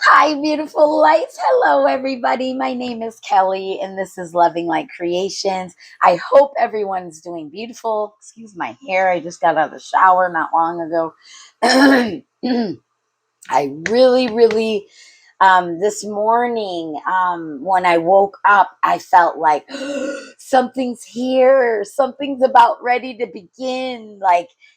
Hi, beautiful lights. Hello, everybody. My name is Kelly, and this is Loving Light Creations. I hope everyone's doing beautiful. Excuse my hair. I just got out of the shower not long ago. I really this morning, when I woke up, I felt like something's here, something's about ready to begin.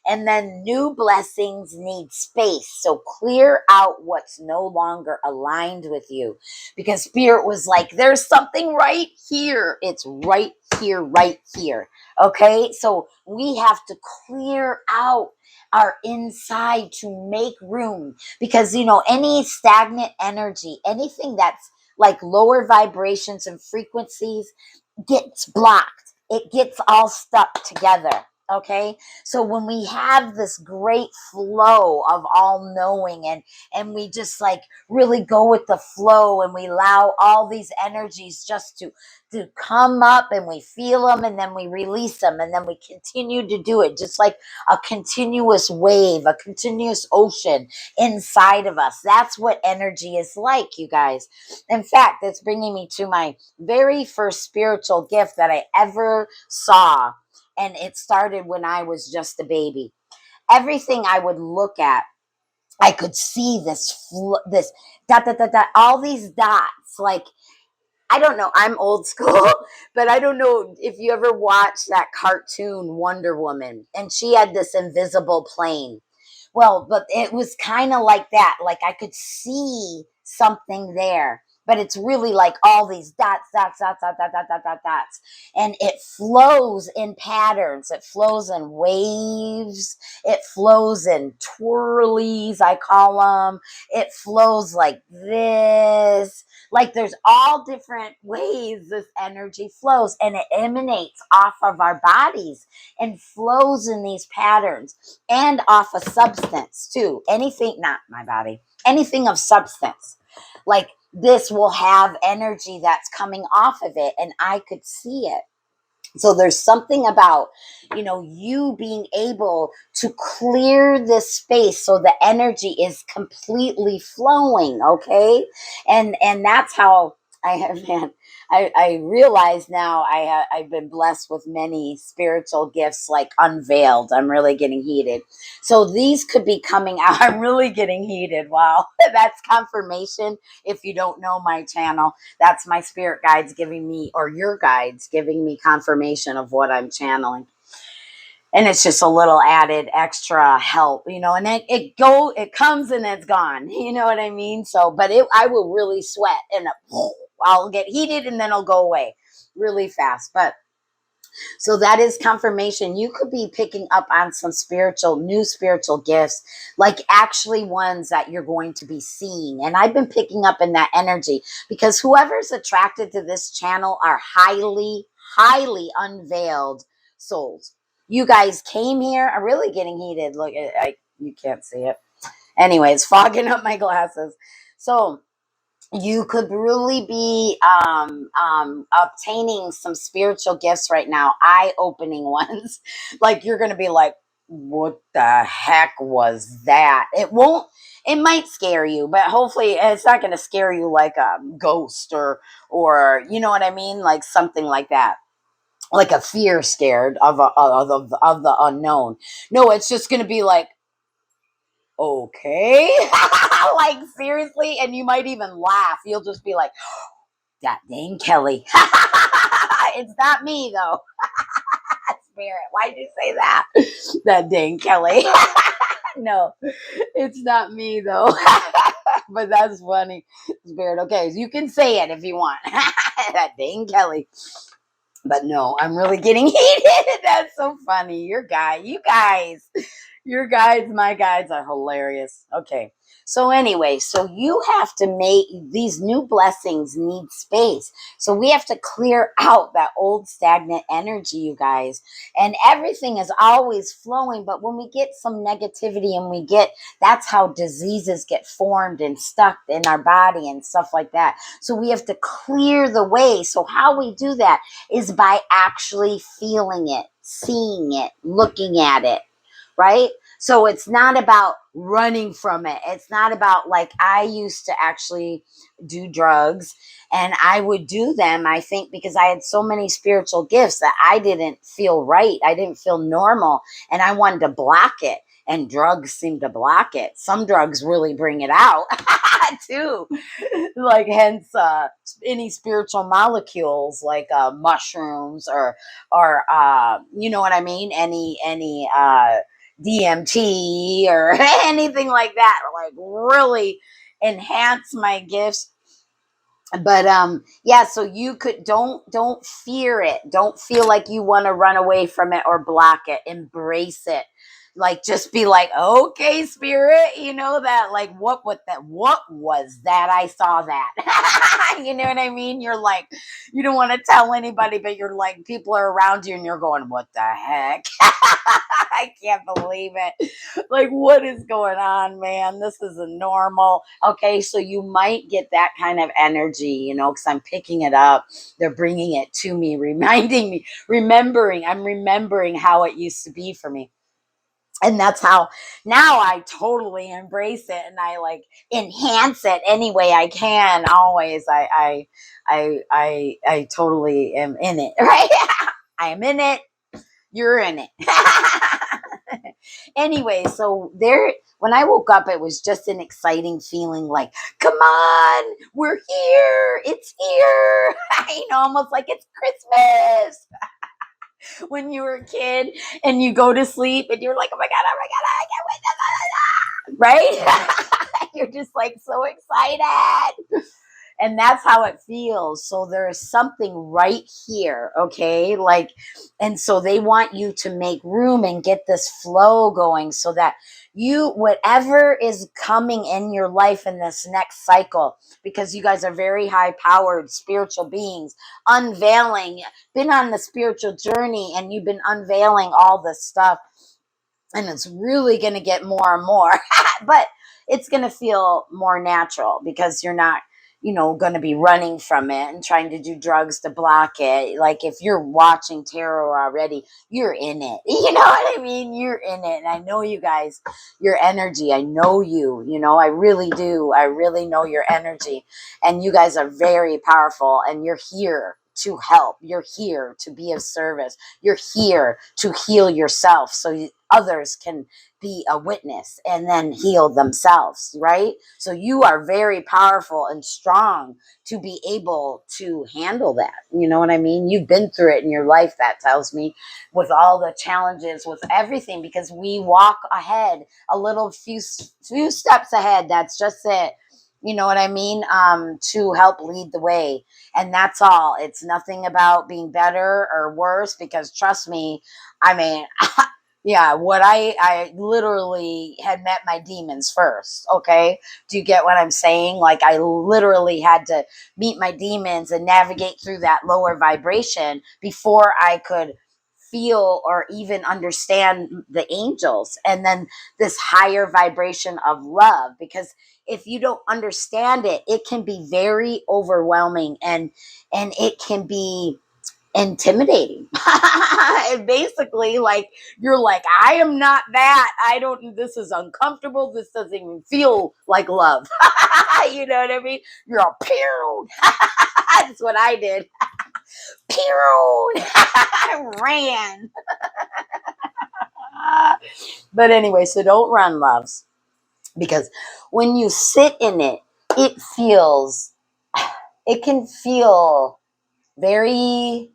And then new blessings need space. So clear out what's no longer aligned with you. Because Spirit was like, there's something right here. It's right here, right here. Okay. So we have to clear out our inside to make room, because any stagnant energy, anything that's like lower vibrations and frequencies, gets blocked. It gets all stuck together. Okay. So when we have this great flow of all knowing, and we just like really go with the flow, and we allow all these energies just to come up, and we feel them, and then we release them, and then we continue to do it just like a continuous wave, a continuous ocean inside of us. That's what energy is like, you guys. In fact, it's bringing me to my very first spiritual gift that I ever saw. And it started when I was just a baby. Everything I would look at, I could see this dot, dot, dot, dot, all these dots. Like, I don't know. I'm old school, but I don't know if you ever watched that cartoon Wonder Woman, and she had this invisible plane. Well, but it was kind of like that. Like I could see something there, but it's really like all these dots, dots, dots, dots, dots, dots, dots, dots, dots. And it flows in patterns. It flows in waves. It flows in twirlies, I call them. It flows like this. Like there's all different ways this energy flows, and it emanates off of our bodies and flows in these patterns, and off of substance too. Anything, not my body, anything of substance. Like this will have energy that's coming off of it, and I could see it. So there's something about, you being able to clear this space so the energy is completely flowing. Okay. And that's how I have, man, I realize now I've been blessed with many spiritual gifts, like unveiled. I'm really getting heated. So these could be coming out. I'm really getting heated. Wow. That's confirmation. If you don't know my channel, that's my spirit guides giving me, or your guides giving me confirmation of what I'm channeling. And it's just a little added extra help, and it comes and it's gone. You know what I mean? So, but I will really sweat, and I'll get heated, and then it'll go away really fast. But so that is confirmation. You could be picking up on some new spiritual gifts, like actually ones that you're going to be seeing. And I've been picking up in that energy, because whoever's attracted to this channel are highly unveiled souls. You guys came here. I'm really getting heated. Look, you can't see it. Anyways, fogging up my glasses. So you could really be obtaining some spiritual gifts right now, eye-opening ones. Like you're going to be like, what the heck was that? It might scare you, but hopefully it's not going to scare you like a ghost, or you know what I mean? Like something like that. Like a fear scared of the unknown. No, it's just going to be like, okay. Like seriously, and you might even laugh. You'll just be like, that dang Kelly. It's not me though. Spirit, why'd you say that? That dang Kelly. No, it's not me though. But that's funny. Spirit, okay, so you can say it if you want. That dang Kelly. But no, I'm really getting heated. That's so funny. My guides are hilarious. Okay. So anyway, so you have to make these new blessings need space. So we have to clear out that old stagnant energy, you guys. And everything is always flowing, but when we get some negativity, that's how diseases get formed and stuck in our body and stuff like that. So we have to clear the way. So how we do that is by actually feeling it, seeing it, looking at it, right? So it's not about running from it. It's not about, like, I used to actually do drugs, and I would do them, I think, because I had so many spiritual gifts that I didn't feel right. I didn't feel normal, and I wanted to block it. And drugs seem to block it. Some drugs really bring it out too. Like, hence, any spiritual molecules like mushrooms, or you know what I mean? Any DMT or anything like that, like, really enhance my gifts. But yeah, so you could, don't fear it. Don't feel like you want to run away from it or block it. Embrace it. Like, just be like, okay, spirit, you know, that, like, what was that? I saw that. You know what I mean? You're like, you don't want to tell anybody, but you're like, people are around you and you're going, what the heck? I can't believe it. Like, what is going on, man? This isn't normal. Okay, so you might get that kind of energy, because I'm picking it up. They're bringing it to me, reminding me, I'm remembering how it used to be for me. And that's how now I totally embrace it, and I, like, enhance it any way I can. Always, I totally am in it, right? I am in it. You're in it. Anyway, so there, when I woke up, it was just an exciting feeling, like, come on, we're here. It's here. Almost like it's Christmas. When you were a kid and you go to sleep and you're like, oh my God, I can't wait. Right? You're just like so excited. And that's how it feels. So there's something right here, okay? Like, and so they want you to make room and get this flow going, so that whatever is coming in your life in this next cycle, because you guys are very high powered spiritual beings, unveiling, been on the spiritual journey, and you've been unveiling all this stuff, and it's really going to get more and more. But it's going to feel more natural, because you're not, going to be running from it and trying to do drugs to block it. Like, if you're watching tarot already, you're in it. You know what I mean? You're in it. And I know you guys, your energy, I know you, I really do. I really know your energy. And you guys are very powerful, and you're here to help. You're here to be of service. You're here to heal yourself, so others can be a witness and then heal themselves, right? So you are very powerful and strong to be able to handle that. You know what I mean? You've been through it in your life, that tells me, with all the challenges, with everything, because we walk ahead a little, few steps ahead. That's just it. You know what I mean? To help lead the way. And that's all. It's nothing about being better or worse, because trust me, I mean, yeah, what I literally had met my demons first. Okay, do you get what I'm saying? Like, I literally had to meet my demons and navigate through that lower vibration before I could feel or even understand the angels, and then this higher vibration of love. Because if you don't understand it, it can be very overwhelming, and it can be intimidating. And basically, like, you're like, I am not that. I don't, this is uncomfortable. This doesn't even feel like love. You know what I mean? You're a pew. That's what I did. Pew. I ran. But anyway, so don't run, loves, because when you sit in it, it feels, it can feel very,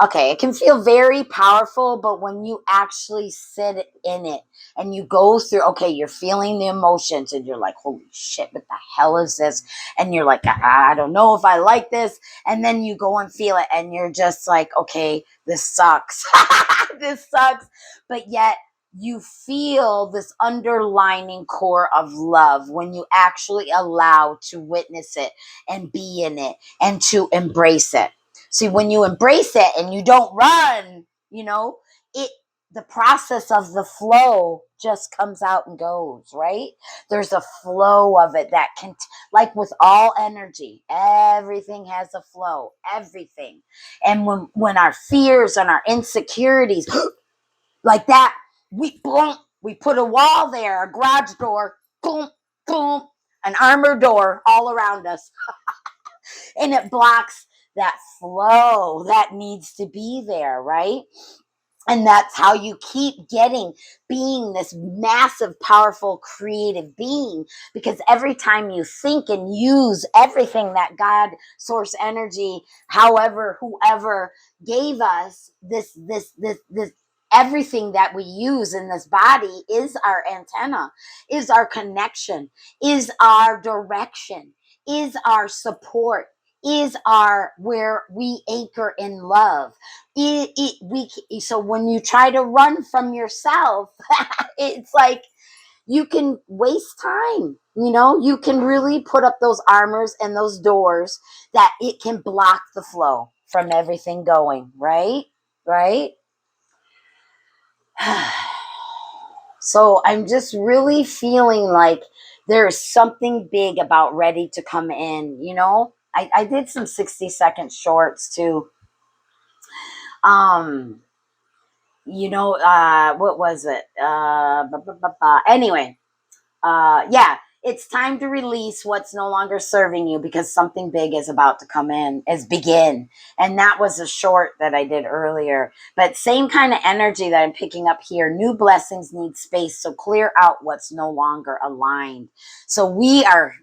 okay, it can feel very powerful, but when you actually sit in it and you go through, okay, you're feeling the emotions and you're like, holy shit, what the hell is this? And you're like, I don't know if I like this. And then you go and feel it and you're just like, okay, this sucks. This sucks. But yet you feel this underlining core of love when you actually allow to witness it and be in it and to embrace it. See, when you embrace it and you don't run, it, the process of the flow just comes out and goes, right? There's a flow of it that can, like with all energy, everything has a flow, everything. And when our fears and our insecurities, like that, we boom, We put a wall there, a garage door, boom, boom, an armored door all around us. And it blocks that flow that needs to be there, right? And that's how you keep being this massive, powerful, creative being. Because every time you think and use everything that God, source energy, however, whoever gave us, this, everything that we use in this body is our antenna, is our connection, is our direction, is our support, is our where we anchor in love. So when you try to run from yourself, it's like you can waste time. You can really put up those armors and those doors that it can block the flow from everything going, right? Right. So I'm just really feeling like there's something big about ready to come in. I did some 60-second shorts too. um what was it? Anyway, yeah, it's time to release what's no longer serving you because something big is about to come in, is begin. And that was a short that I did earlier. But same kind of energy that I'm picking up here. New blessings need space, so clear out what's no longer aligned. So we are,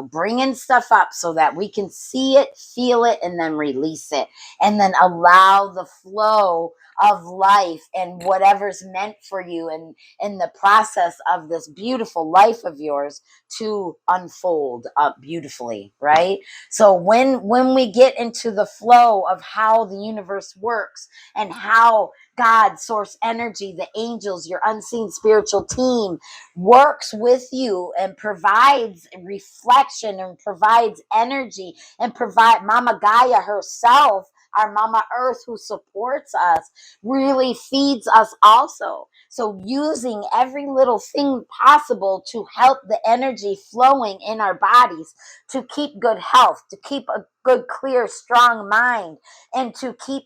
bringing stuff up so that we can see it, feel it, and then release it. And then allow the flow of life and whatever's meant for you and in the process of this beautiful life of yours to unfold up beautifully, right? So when we get into the flow of how the universe works and how God, source energy, the angels, your unseen spiritual team works with you and provides reflection and provides energy and provide Mama Gaia herself, our Mama Earth who supports us, really feeds us also. So using every little thing possible to help the energy flowing in our bodies, to keep good health, to keep a good, clear, strong mind, and to keep,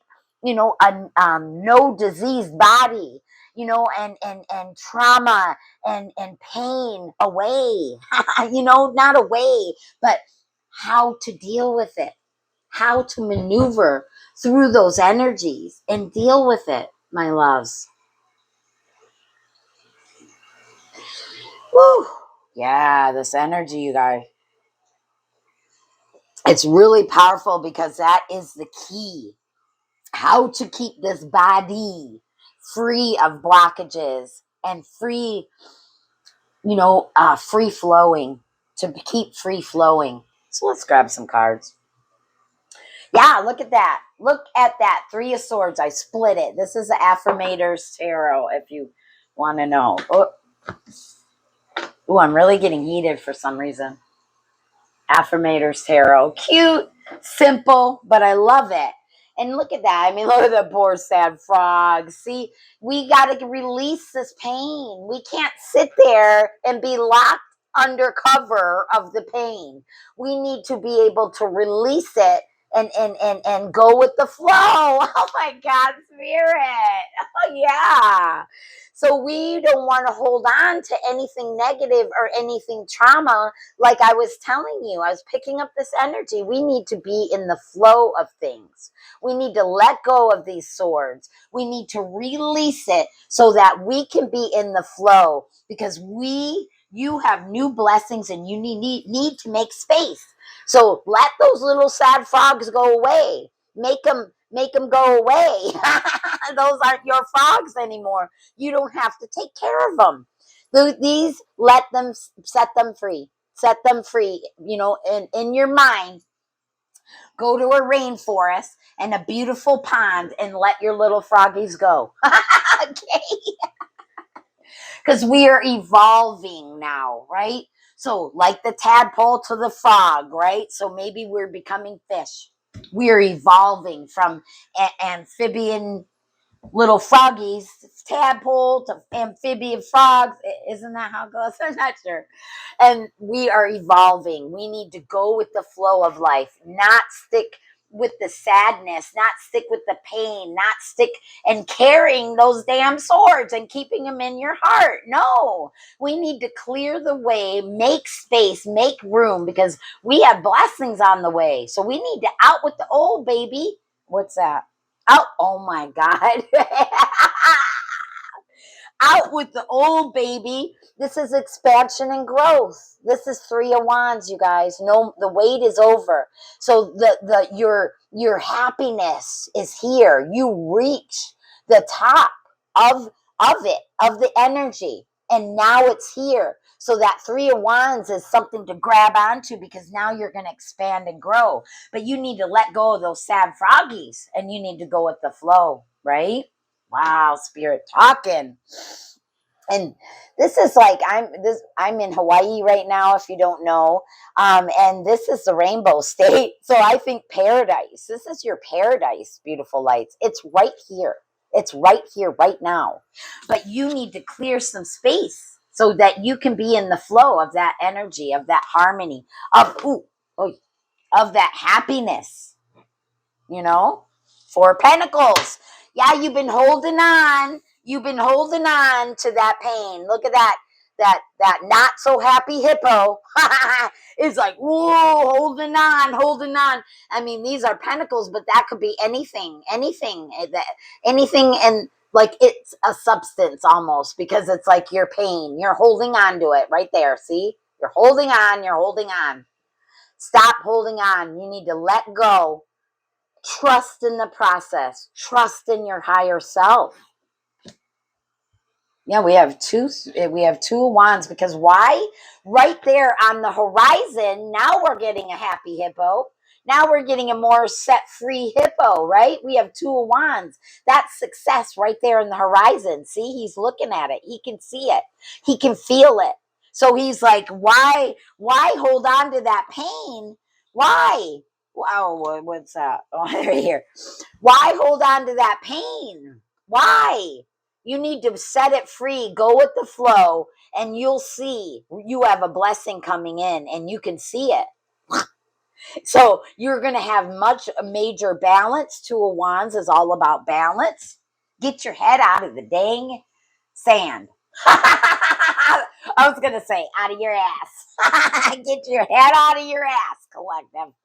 a no disease body, and trauma and pain away, not away, but how to deal with it, how to maneuver through those energies and deal with it, my loves. Woo! Yeah, this energy, you guys. It's really powerful because that is the key. How to keep this body free of blockages and free, free flowing, to keep free flowing. So let's grab some cards. Yeah, look at that. Look at that. Three of Swords. I split it. This is the Affirmators Tarot, if you want to know. Oh, I'm really getting heated for some reason. Affirmators Tarot. Cute, simple, but I love it. And look at that. I mean, look at the poor sad frog. See, we got to release this pain. We can't sit there and be locked under cover of the pain. We need to be able to release it and go with the flow. Oh my God, spirit. Oh yeah. So we don't want to hold on to anything negative or anything trauma. Like I was telling you, I was picking up this energy. We need to be in the flow of things. We need to let go of these swords. We need to release it so that we can be in the flow, because you have new blessings and you need to make space. So let those little sad frogs go away. Make them go away. Those aren't your frogs anymore. You don't have to take care of them. These, let them, set them free. Set them free. In your mind, go to a rainforest and a beautiful pond and let your little froggies go. Okay? Because we are evolving now, right? So, like the tadpole to the frog, right? So maybe we're becoming fish. We are evolving from amphibian little froggies, tadpole to amphibian frogs. Isn't that how it goes? I'm not sure. And we are evolving. We need to go with the flow of life, not stick with the sadness, not stick with the pain, not stick and carrying those damn swords and keeping them in your heart. No, we need to clear the way, make space, make room, because we have blessings on the way. So we need to out with the old, baby. What's that? Out. Oh my God. Out with the old, baby. This is expansion and growth. This is Three of Wands, you guys. No, the wait is over. So your happiness is here. You reach the top of of the energy, and now it's here. So that Three of Wands is something to grab onto, because now you're going to expand and grow. But you need to let go of those sad froggies, and you need to go with the flow, right? Wow, spirit talking. And this is like I'm in Hawaii right now, if you don't know. And this is the rainbow state. So I think paradise. This is your paradise, beautiful lights. It's right here. It's right here, right now. But you need to clear some space so that you can be in the flow of that energy, of that harmony, of that happiness, you know? Four Pentacles. Yeah, you've been holding on. You've been holding on to that pain. Look at that. That not so happy hippo. It's like, whoa, holding on, holding on. I mean, these are pentacles, but that could be anything, anything, and like it's a substance almost, because it's like your pain. You're holding on to it right there. See? You're holding on, you're holding on. Stop holding on. You need to let go. Trust in the process. Trust in your higher self. Yeah, we have two of wands, because why? Right there on the horizon, now we're getting a happy hippo. Now we're getting a more set free hippo, right? We have two of wands. That's success right there in the horizon. See, he's looking at it. He can see it. He can feel it. So he's like, why hold on to that pain? Why? Wow, what's that? Oh, here. Why hold on to that pain? Why? You need to set it free, go with the flow, and you'll see you have a blessing coming in, and you can see it. So you're going to have much major balance. Two of Wands is all about balance. Get your head out of the dang sand. I was going to say out of your ass. Get your head out of your ass, collective.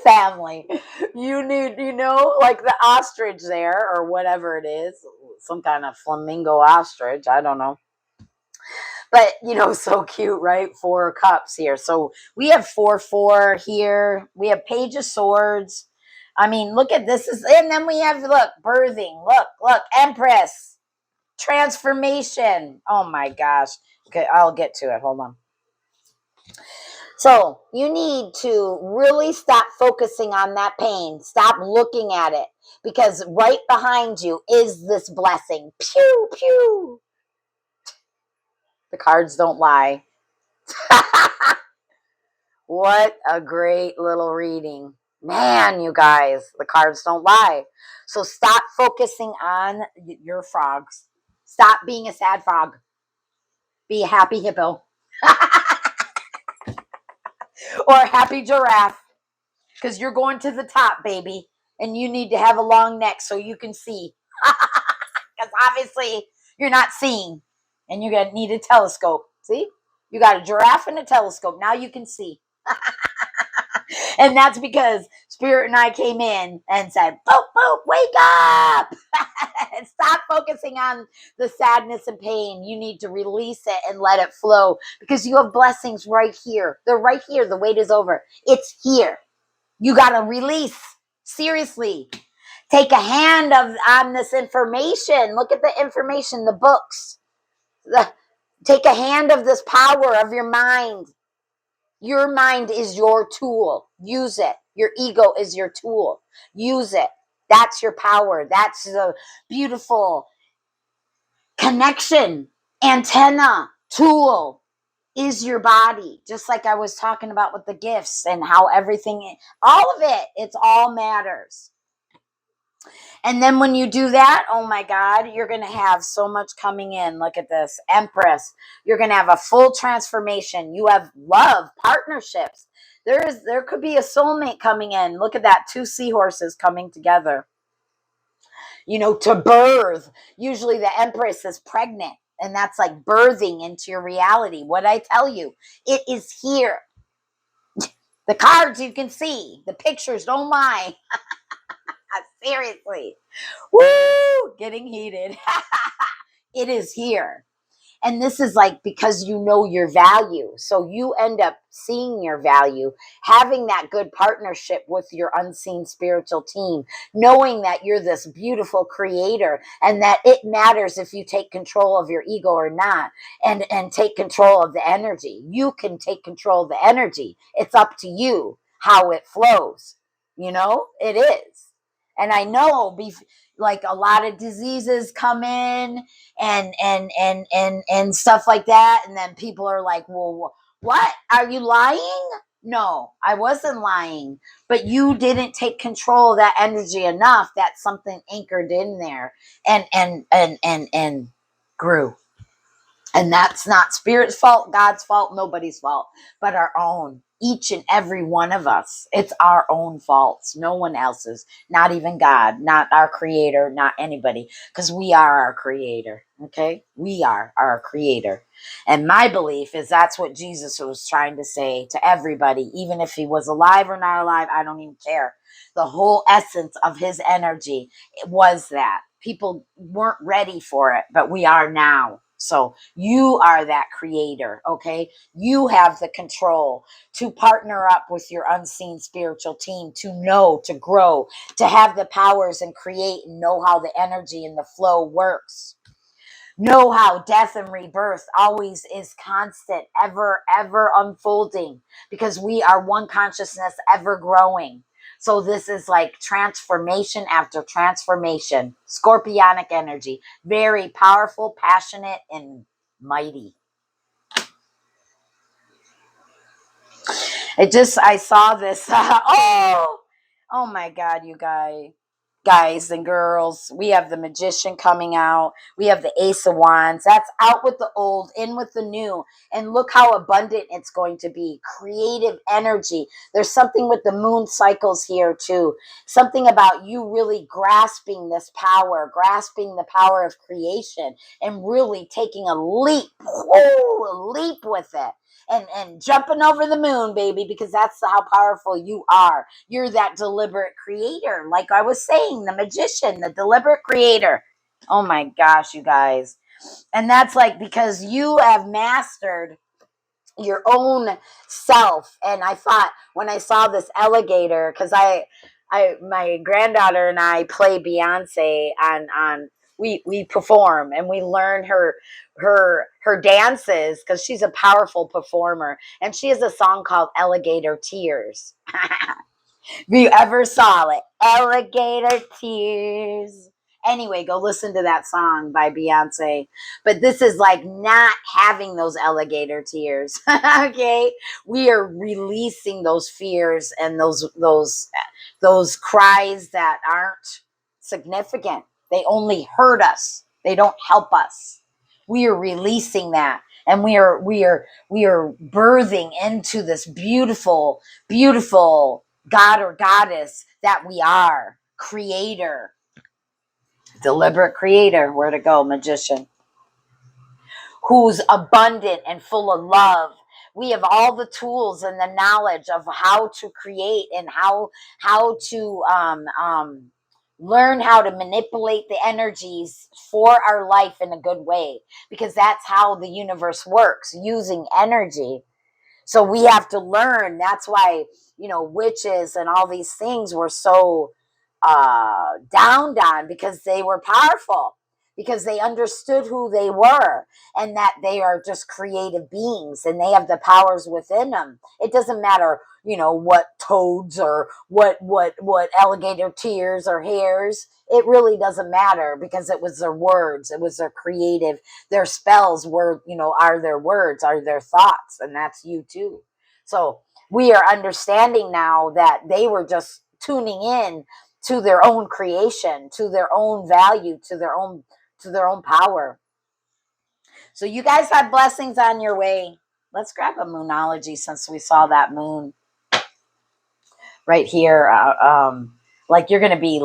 Family. You need, like the ostrich there, or whatever it is, some kind of flamingo ostrich, I don't know. But so cute, right? Four of Cups here. So we have 4 here. We have Page of Swords. I mean, look at this. And then we have, look, birthing. Look, Empress. Transformation. Oh my gosh. Okay, I'll get to it. Hold on. So you need to really stop focusing on that pain. Stop looking at it, because right behind you is this blessing. Pew, pew. The cards don't lie. What a great little reading. Man, you guys, the cards don't lie. So stop focusing on your frogs. Stop being a sad frog. Be a happy hippo. Or a happy giraffe. Because you're going to the top, baby. And you need to have a long neck so you can see. Because obviously you're not seeing. And you're going to need a telescope. See? You got a giraffe and a telescope. Now you can see. And that's because Spirit and I came in and said, boop, boop, wake up. Stop focusing on the sadness and pain. You need to release it and let it flow, because you have blessings right here. They're right here. The wait is over. It's here. You got to release. Seriously. Take a hand on this information. Look at the information, the books. Take a hand of this power of your mind. Your mind is your tool. Use it. Your ego is your tool. Use it. That's your power. That's the beautiful connection, antenna, tool is your body. Just like I was talking about with the gifts and how everything, all of it, it's all matters. And then when you do that, oh my God, you're going to have so much coming in. Look at this, Empress. You're going to have a full transformation. You have love, partnerships. There could be a soulmate coming in. Look at that, two seahorses coming together. To birth. Usually the Empress is pregnant, and that's like birthing into your reality. What I tell you, it is here. The cards you can see, the pictures don't lie. Seriously. Woo! Getting heated. It is here. And this is like because you know your value. So you end up seeing your value, having that good partnership with your unseen spiritual team, knowing that you're this beautiful creator and that it matters if you take control of your ego or not, and take control of the energy. You can take control of the energy. It's up to you how it flows. It is. And I know like a lot of diseases come in and stuff like that, and then people are like, well, what, are you lying? No, I wasn't lying, but you didn't take control of that energy enough that something anchored in there and grew. And that's not spirit's fault, God's fault, nobody's fault, but our own. Each and every one of us. It's our own faults. No one else's. Not even God, not our creator, not anybody. Because we are our creator. Okay? We are our creator. And my belief is that's what Jesus was trying to say to everybody. Even if he was alive or not alive, I don't even care. The whole essence of his energy was that. People weren't ready for it, but we are now. So you are that creator, okay? You have the control to partner up with your unseen spiritual team, to know, to grow, to have the powers and create and know how the energy and the flow works. Know how death and rebirth always is constant, ever unfolding, because we are one consciousness ever growing. So this is like transformation after transformation. Scorpionic energy, very powerful, passionate, and mighty. I saw this. Oh my God, you guys and girls. We have the Magician coming out. We have the Ace of Wands. That's out with the old, in with the new. And look how abundant it's going to be. Creative energy. There's something with the moon cycles here too. Something about you really grasping this power, grasping the power of creation, and really taking a leap. A leap with it. And jumping over the moon, baby, because that's how powerful you are. You're that deliberate creator. Like I was saying, the magician, the deliberate creator. Oh my gosh, you guys. And that's like because you have mastered your own self. And I thought when I saw this alligator, because my granddaughter and I play Beyonce on we perform and we learn her dances because she's a powerful performer, and she has a song called Alligator Tears. If you ever saw it, Alligator Tears. Anyway, go listen to that song by Beyonce. But this is like not having those alligator tears. Okay? We are releasing those fears and those cries that aren't significant. They only hurt us. They don't help us. We are releasing that, and we are birthing into this beautiful God or goddess that we are. Creator, deliberate creator. Where to go, magician, who's abundant and full of love. We have all the tools and the knowledge of how to create and how to learn how to manipulate the energies for our life in a good way, because that's how the universe works, using energy. So we have to learn. That's why, witches and all these things were so downed on, because they were powerful, because they understood who they were, and that they are just creative beings and they have the powers within them. It doesn't matter, what toads or what alligator tears or hairs. It really doesn't matter, because it was their words. It was their creative. Their spells were, are their words, are their thoughts, and that's you too. So we are understanding now that they were just tuning in to their own creation, to their own value, to their own power. So you guys have blessings on your way. Let's grab a moonology since we saw that moon right here. Like you're going to be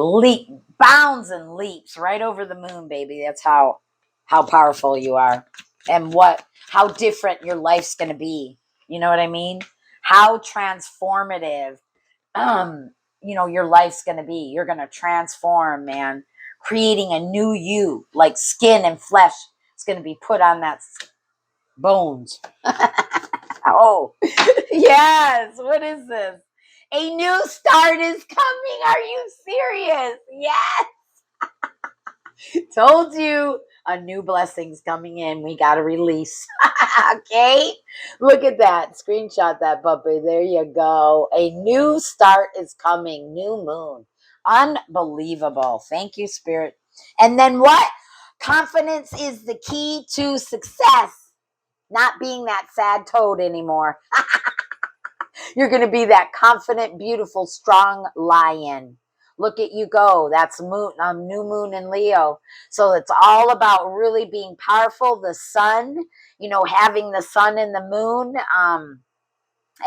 bounds and leaps right over the moon, baby. That's how powerful you are, and how different your life's going to be. You know what I mean? How transformative, your life's going to be. You're going to transform, man, creating a new you, like skin and flesh. It's going to be put on that bones. Oh, yes. What is this? A new start is coming. Are you serious? Yes. Told you. A new blessing's coming in. We got to release. Okay. Look at that. Screenshot that puppy. There you go. A new start is coming. New moon. Unbelievable. Thank you, Spirit. And then what? Confidence is the key to success. Not being that sad toad anymore. You're going to be that confident, beautiful, strong lion. Look at you go. That's new moon in Leo. So it's all about really being powerful. The sun, having the sun and the moon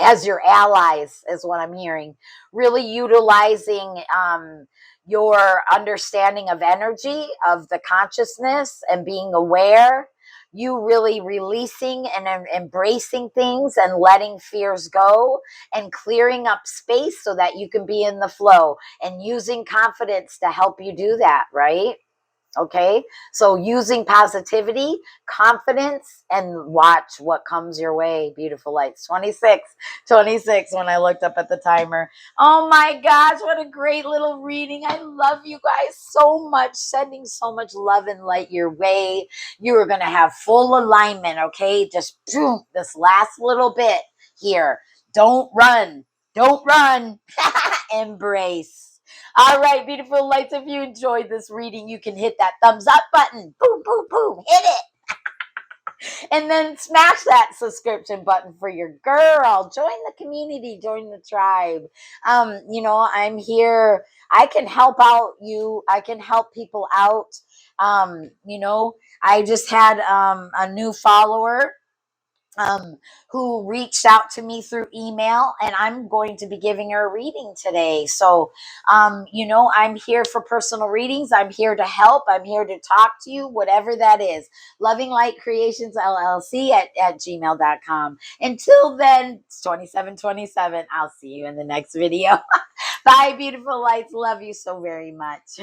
as your allies is what I'm hearing. Really utilizing your understanding of energy, of the consciousness, and being aware. You really releasing and embracing things and letting fears go and clearing up space so that you can be in the flow and using confidence to help you do that, right? Okay, so using positivity, confidence, and watch what comes your way. Beautiful lights. 26 when I looked up at the timer. Oh my gosh, what a great little reading. I love you guys so much. Sending so much love and light your way. You are going to have full alignment, okay? Just boom, this last little bit here. Don't run. Don't run. Embrace. All right, beautiful lights. If you enjoyed this reading, you can hit that thumbs up button. Boom, boom, boom. Hit it. And then smash that subscription button for your girl. Join the community. Join the tribe. I'm here. I can help out you. I can help people out. I just had a new follower who reached out to me through email, and I'm going to be giving her a reading today. So, I'm here for personal readings. I'm here to help. I'm here to talk to you, whatever that is. Loving Light Creations LLC at gmail.com. Until then, it's 2727. I'll see you in the next video. Bye, beautiful lights. Love you so very much.